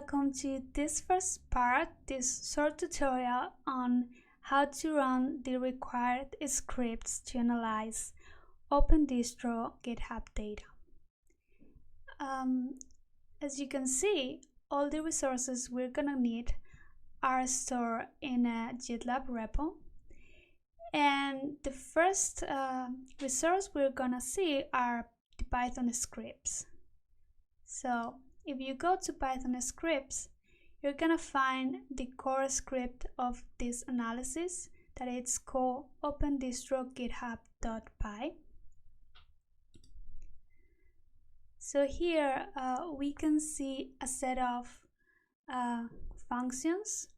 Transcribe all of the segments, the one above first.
welcome to this first part, this short tutorial on how to run the required scripts to analyze OpenDistro GitHub data. As you can see, all the resources we're gonna need are stored in a GitLab repo. And the first resource we're gonna see are the Python scripts. So if you go to Python scripts, you're gonna find the core script of this analysis that it's called OpenDistro.GitHub.py. So here we can see a set of functions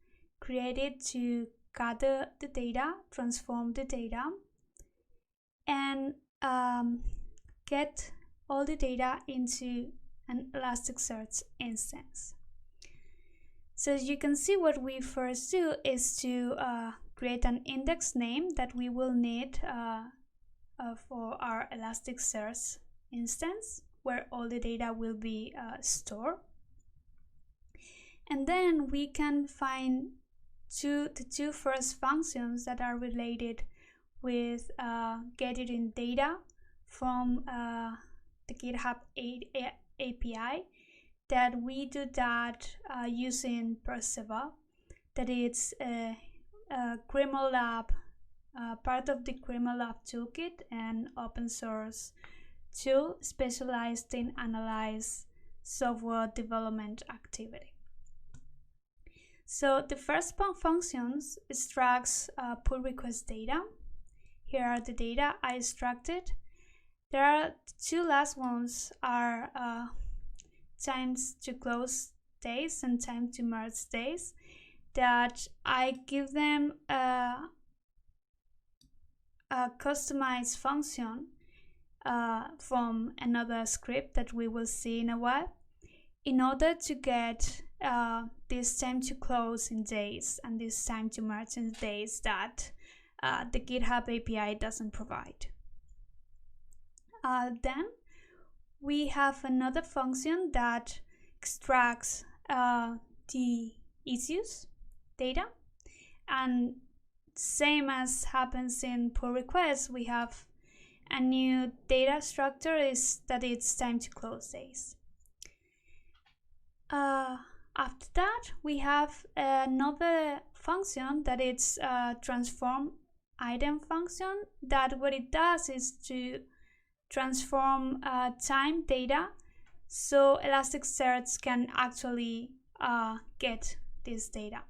created to gather the data, transform the data, and get all the data into an Elasticsearch instance. So as you can see, what we first do is to create an index name that we will need for our Elasticsearch instance, where all the data will be stored. And then we can find the two first functions that are related with getting data from the GitHub API, that we do that using Perceval, that it's a GitLab, part of the GitLab toolkit, and open source tool specialized in analyze software development activity. So the first functions extracts pull request data. Here are the data I extracted. There are two last ones are times to close days and time to merge days, that I give them a customized function from another script that we will see in a while, in order to get this time to close in days and this time to merge in days that the GitHub API doesn't provide. Then we have another function that extracts the issues data, and same as happens in pull requests, we have a new data structure is that it's time to close days. After that, we have another function that it's transform item function, that what it does is to transform time data so Elasticsearch can actually get this data.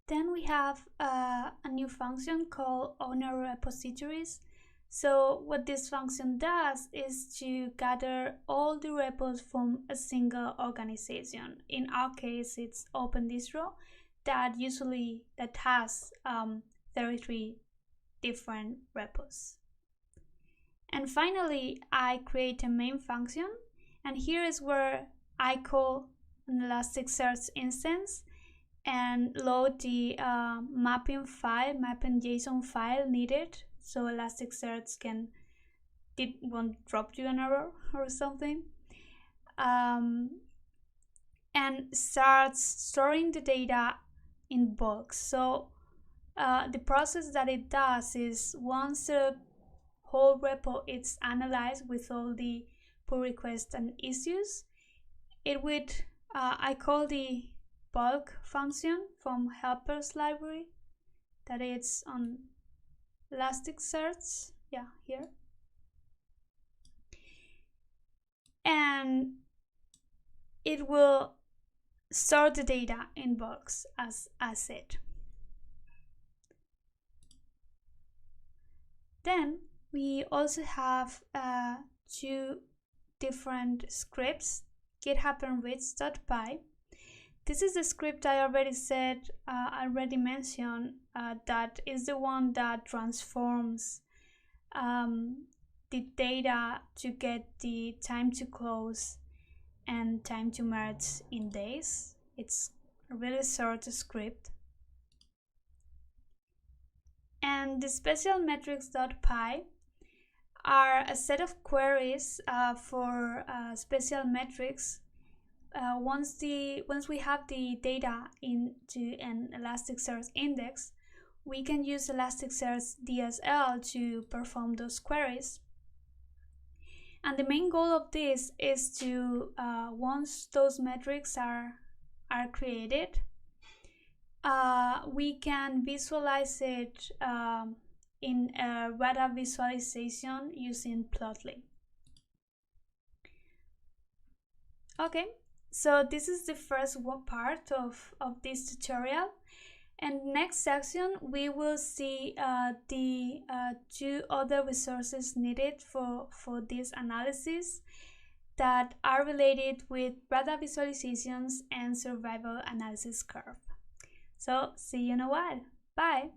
Then we have a new function called owner repositories. So what this function does is to gather all the repos from a single organization. In our case, it's OpenDistro that has 33 different repos. And finally, I create a main function, and here is where I call an Elasticsearch instance and load the mapping JSON file needed, so Elasticsearch won't drop you an error or something, and starts storing the data in bulk. So the process that it does is, once the whole repo is analyzed with all the pull requests and issues, it would I call the bulk function from helpers library, that it's on Elasticsearch, here, and it will store the data in bulks as I said. Then we also have two different scripts, GitHub enrich.py. This is the script I already mentioned, that is the one that transforms the data to get the time to close and time to merge in days. It's a really short script. And the special metrics.py are a set of queries for special metrics once we have the data into an Elasticsearch index, we can use Elasticsearch DSL to perform those queries. And the main goal of this is to once those metrics are created, we can visualize it in a data visualization using Plotly. Okay, so this is the first part of this tutorial. And next section, we will see the two other resources needed for this analysis that are related with data visualizations and survival analysis curve. So see you in a while. Bye.